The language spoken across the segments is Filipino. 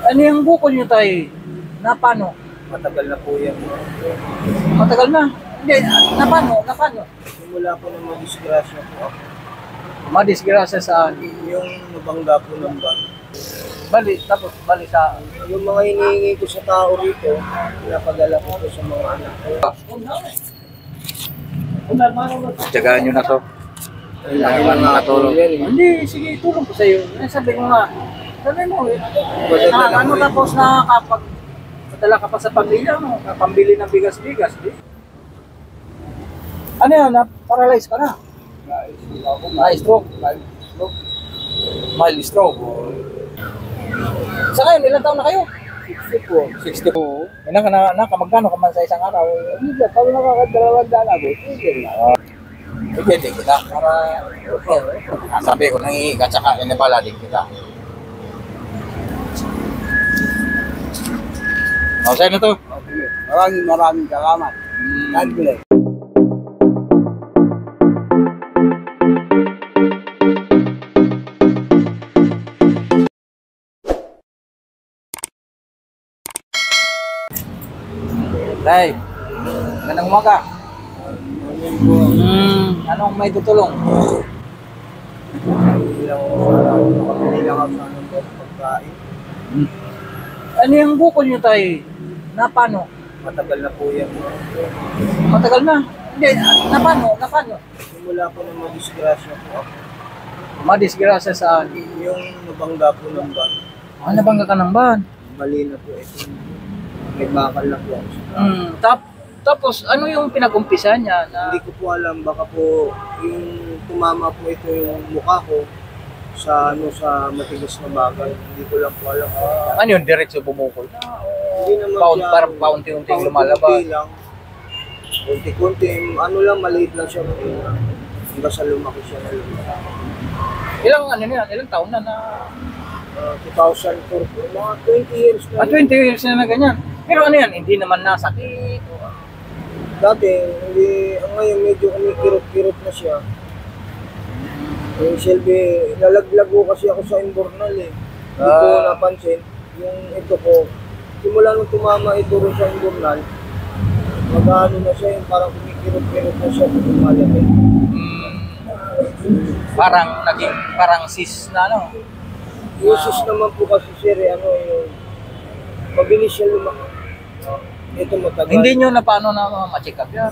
Ano yung bukol nyo tayo? Na paano? Matagal na po yan. Matagal na. Hindi, na paano? Na paano? Simula po ng madisgrasya po ako. Madisgrasya saan? Yung nabangga po ng van. Bali, tapos bali sa... Yung mga hinihingi ko sa tao rito, pinapadala ko po sa mga anak ko. Tsagaan nyo na to. Laki lang nga po yan. Hindi, sige, tulong ko sa'yo. Sabi ko nga, sabi mo eh. Ano tapos na kapag padala ka pa sa pamilya mo, pambili ng bigas-bigas, di? Ano yan, na-paralyze ka na? Na-stroke. Mild stroke. Sa ngayon, ilang taon na kayo? 60 po. 60 po. Magkano ka man sa isang araw? Hindi ba? Kami nakakadalawang dalago. Hindi na. Pwede kita para sabi ko nangihi ka tsaka inabala din kita. O, sa'yo na to. Maraming salamat. God bless. Tay, magandang umaga. Anong may tutulong? Pagkain. Ano yung bukol nyo tayo? Na paano? Matagal na po yan. Matagal na. Hindi, na paano? Na paano? Simula po ng madisgrasya po ako. Madisgrasya saan? Yung nabangga po ng van. Nabangga ka ng van? Mali na po ito. May bakal na po ako. Tapos, ano yung pinag-umpisa niya? Na... Hindi ko po alam, baka po yung tumama po ito yung mukha ko sa matigas na bagay. Hindi ko lang po alam. Ano yun? Diretso bumukol? Hindi naman siya. Parang paunti-unting lumalabas. Paunti lang. Kunti-kunti. Ano lang, maliit lang siya. Hanggang sa lumaki siya na lumaki. Ilang taon na 2004 po. Mga 20 years na. 20 years na ganyan. Pero ano yan? Hindi naman nasakit. Dati, hindi, ngayon medyo kumikirot-kirot na siya. Yung Shelby, nalaglag ko kasi ako sa Imbornal eh. Hindi ko napansin. Yung ito ko, simula nung tumama ito rin sa Imbornal, mag-ano na siya, yung parang kumikirot-kirot na siya kung malamig. Parang sis na ano? Yung sis naman po kasi sir, yung mabilis siya lumaki. Ito matagal. Hindi nyo na paano na ma-check up yan?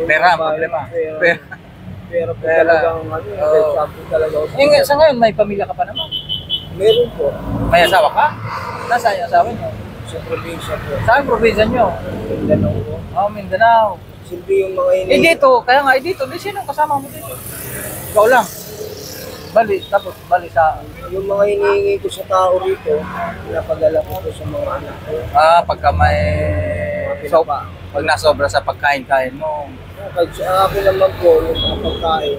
Pera, problema. Pera po talagang talaga. Sa ngayon, may pamilya ka pa naman? Meron po. May asawa ka? Nasaan yung asawa nyo? Sa probinsya po. Saan probinsya nyo? Mindanao po. Mindanao. Silbi yung mga ini. Dito, kaya nga dito, sino kasama mo dito? Ikaw lang. Bali sa... Yung mga hinihingi ko sa tao rito, pinapadala ko po sa mga anak ko. Pagka may... pag nasobra sa pagkain-kain mo. Pag sa akin naman po, yung mga pagkain,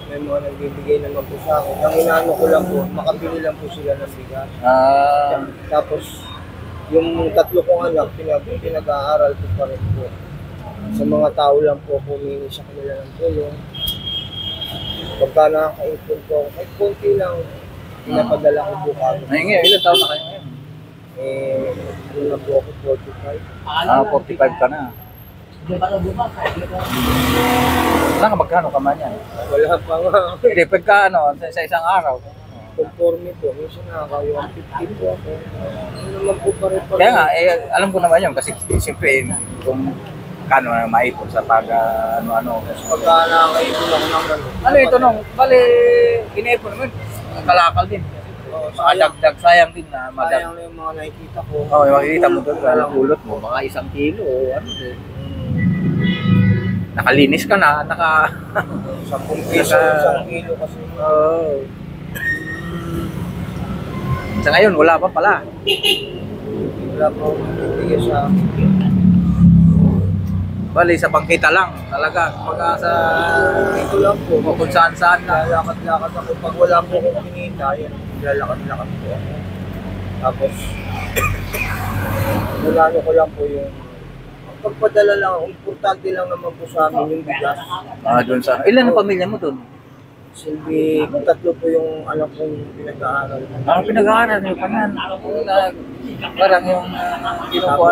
may mga nagbibigay naman po sa akin. Ang inaano ko lang po, makabili lang po sila ng bigas. Tapos, yung tatlo kong anak, pinag-aaral ko pa rin po. Sa mga tao lang po, humingi sa kanila ng tulong. Pagka nakaka-ipon ko, kahit konti lang, pinapadala ko po kami. Ngayon, ilan taon na kayo ngayon? Ano na po ako, 45. 45 ka na. Wala ka magkano ka man yan? Wala pa nga. Hindi, pagka sa isang araw. Conforme po, minsan nakakayo ang 50 po ako. Ano naman po pare-pare. Kaya nga, alam ko naman yun kasi siyempre kung kano na maipon sa pag ano-ano. Pagka nakakaipon ako ng gano'n. Ano ito nung, bali, iniipon naman, kalakal din. Dagdag, sayang din na Sayang na yung mga nakikita ko. yung makikita mo doon, pulot mo, baka 1 kilo o ano din. Nakalinis ka na, 10 piso, 1 kilo kasi. Sa ngayon, wala pa pala. Wala po bibigay sa Bali, sa bangkita lang, talaga. Pagka sa... ito lang po. Kung saan-saan na. Lalakad-lakad ako. Pag wala po akong kinita, yan. Lalakad-lakad po ako. Tapos, nalano ko lang po yung pagpadala lang, importante lang naman po sa amin yung bigas. Doon sa... Ilan ang pamilya mo doon? silbi, tatlo po yung anak kong pinag-aaral. Ano pinag-aaral niyo pa nan? Parang yung kinukuha.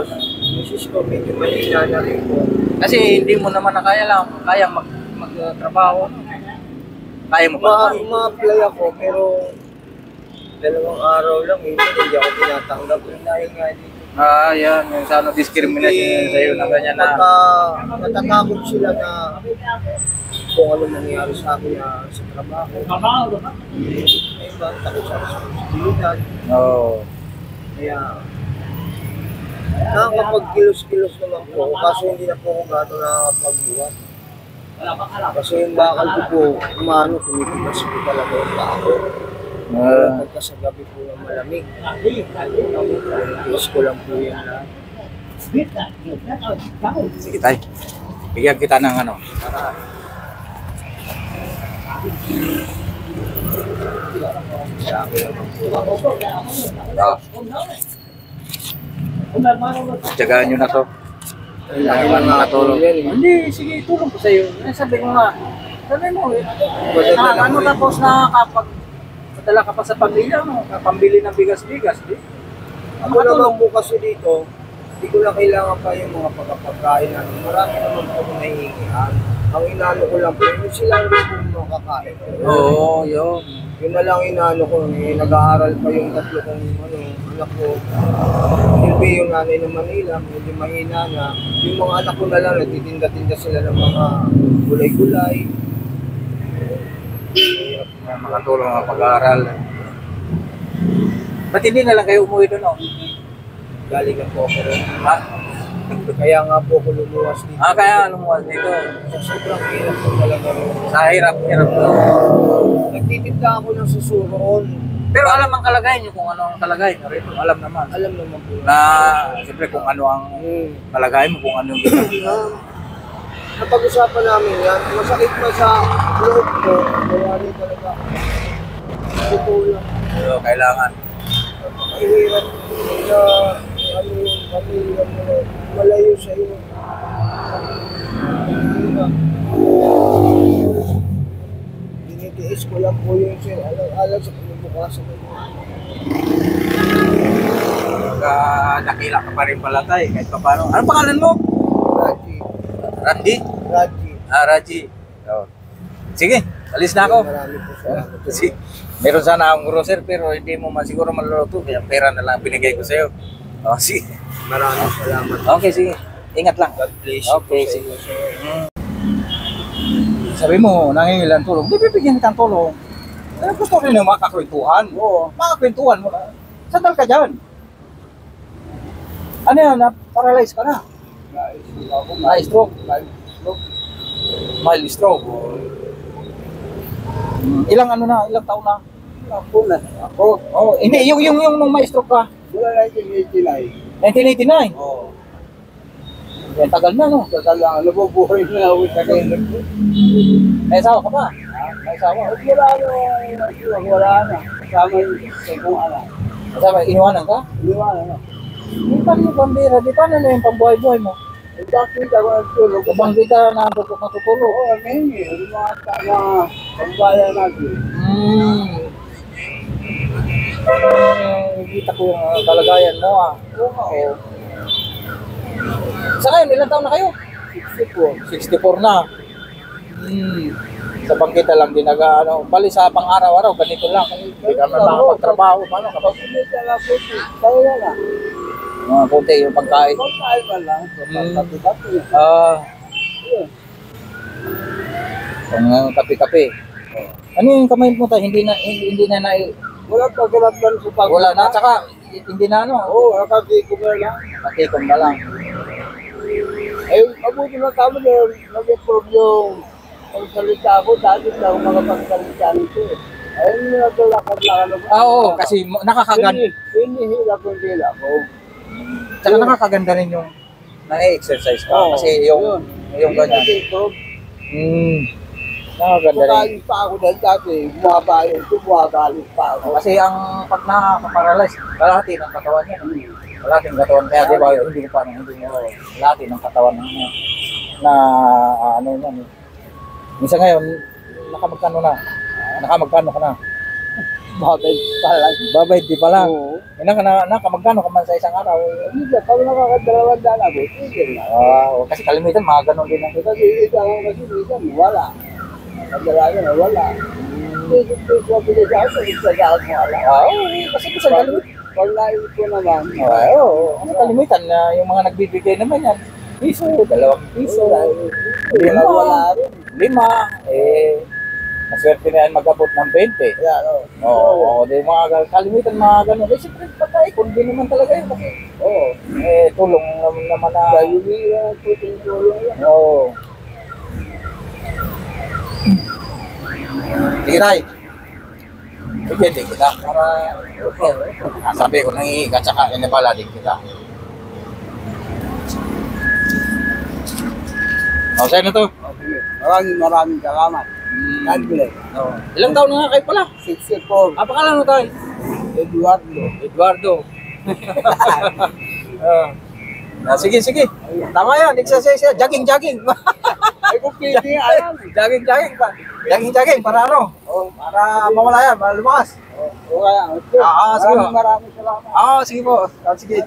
Misis ko, medyo mahina na rin po. Kasi hindi mo naman na kaya magtrabaho. Kaya mo pa. Ma-apply ako, pero 2 araw lang, hindi ako tinatanggap. Dahil nga dito. Yan. Yung sa discrimination sa'yo na ganyan na. Natatakot sila na kung ano nangyari sa akin sa trabaho. Iba, takot sa responsibilidad. Oo. Kaya, nakakapag-kilos-kilos naman po, kaso hindi na po ako gato nakakapag-buhat. Kasi yung bakal ko po, tumipigas po talaga yung tao. Pagka sa gabi po ng malamig, kilos ko lang po yan na. Sige tayo. Bigyan kita ng ano. Tsagaan nyo na to. Kailangan man makatulong. Hindi, sige, tulong ko sa'yo. Sabi ko nga, ano tapos nakakapag padala ka pa sa pamilya mo, pambili ng bigas-bigas. Ako naman po kasi dito, hindi ko na kailangan pa yung mga pagkapagkain natin. Marami naman po kung nahihingihan. Ang inano ko lang po, yung sila rin po makakain. Oo, yun. Yun na lang inano ko, nag-aaral pa yung tatlo kong anak ko. Silbi yung nanay ng Manila, medyo mahina na. Yung mga anak ko na lang, nagtitinda-tinda sila ng mga gulay-gulay. Makatulong ang pag-aaral. Ba't hindi na lang kayo umuwi doon, no? Galing na po ako rin. Ha? Kaya nga po ako lumuwas dito. Kaya lumuwas dito. Sobrang hirap po talaga. Sa hirap to. Nagtitinda ako ng susuroon. Pero alam ang kalagayan nyo kung ano ang kalagayan nyo rito. Alam naman. Alam naman po. Na, siyempre kung ano ang kalagayan mo, kung ano yung ginagawa. Napag-usapan namin yan. Masakit pa sa loob ko. Kaya rin talaga. Ito lang. So, kailangan. Mahirap na ano yung pamilya mo malayo sa iyo. Dinitiis ko lang po yung alam sa kinabukasan mo. Nakila ka pa rin pala tayo, kahit pa paano. Ano pangalan mo? Raji. Randy? Raji. Raji. Oh. Sige, alis na ako. Marami po salamat. Kasi meron sana akong grocer pero hindi mo man siguro maluluto. Kaya pera na lang binigay ko sa'yo. Oh, sige. Maraming salamat. Okay, sige. Ingat lang. God bless you. Okay, sige. Sabi mo, nangingilan tulong. Hindi bibigyan kitang tulong. Gusto rin yung makakwentuhan. Oo, makakwentuhan mo na. Sandal ka dyan. Ano yan? Paralyze ka na. Stroke. Mild stroke. Ilang taon na? Ako na. Hindi, yung nung may stroke ka. Wala 1989. 1989? Oo. Yan, tagal na, no? Tagal lang. Nabubuhay na ako sa kayo. May asawa ka ba? May asawa? Wala na. Kasama yung kung anak. Asawa, iniwanan ka? Iwanan na. Hindi pa rin yung pambira. Di paano na yung pambuhay-buhay mo? Bakit ako nagtulog? Kapag kita na natutulog. Oo, hindi. Yung mga pambayan natin. Kita ko yung kalagayan mo, Oo. Sa ngayon, ilang taon na kayo? 64 na. Sa bangkita lang din bali sa pang-araw-araw, ganito lang. Hindi ka man makapagtrabaho. Paano kapag Kaya na. mga konti yung pagkain? Pagkain ka lang. Pang kape-kape. Ano yung kamay mo tayo? Hindi na Wala pagkalamdan sa pag- wala na, tsaka hindi na Oo, nakatikom na lang. Patikom na lang. Eh, mabuti na tama na nag-improve yung pagsalita ako. Dati na ako makapagsalita nito eh. Ayun yung naglalakad-lakad ako. Oo, kasi nakakaganda. Hinihila ko yung hila ko. Tsaka nakakaganda rin yung na-exercise ka. Kasi yung ganyan. Nag-improve. Nakakaganda rin. Pagkain pa ako dahil dati, bumabalit pa ako. Kasi ang pag nakaka-paralyze, kalahati ng katawan niya. Kalahati ng katawan. Kaya di ba, hindi ko kalahati ng katawan niya. Na ano yan. Minsan ngayon, nakamagkano na. Nakamagkano ka na? Bagay pala. Babay, di pa lang. Oo. Nakamagkano ka man sa isang araw? Hindi ba? Pag nakakadalawang daan ako, tigil na. Kasi kalimitan, mga ganun din ang Kasi isa lang kasi minsan, wala. Kadalaga na wala. Isip-isip ko pinag sa akin, isa sa akin mo alam. Kasi sa kalimitan. Pag naisip ko naman, Ang kalimitan na yung mga nagbibigay naman yan. Piso, 2 piso. wala rin. 5. Maswerte na yan mag-abot ng 20. Yan, Di mga kalimitan, mga ganun. Siyempre, patay, kung di naman talaga yun. Kasi, tulong naman na. Dahil hindi lang tutulong yan. Sige tayo. Sige kita. Para, sabi ko, nangihiga, tsaka inipala din kita. Sa'yo na to. Maraming salamat. God bless. Ilang taon na nga kayo pala? 64, Pangalan mo tayo? Eduardo. Sige. Tama yan. Exercise yan. Jogging. Ay, kung pwede nga alam. Jogging pa. Jogging para ano? Para mawala yan. Para lumakas. Sige. Sige po. Maraming salamat. Sige po. Sige.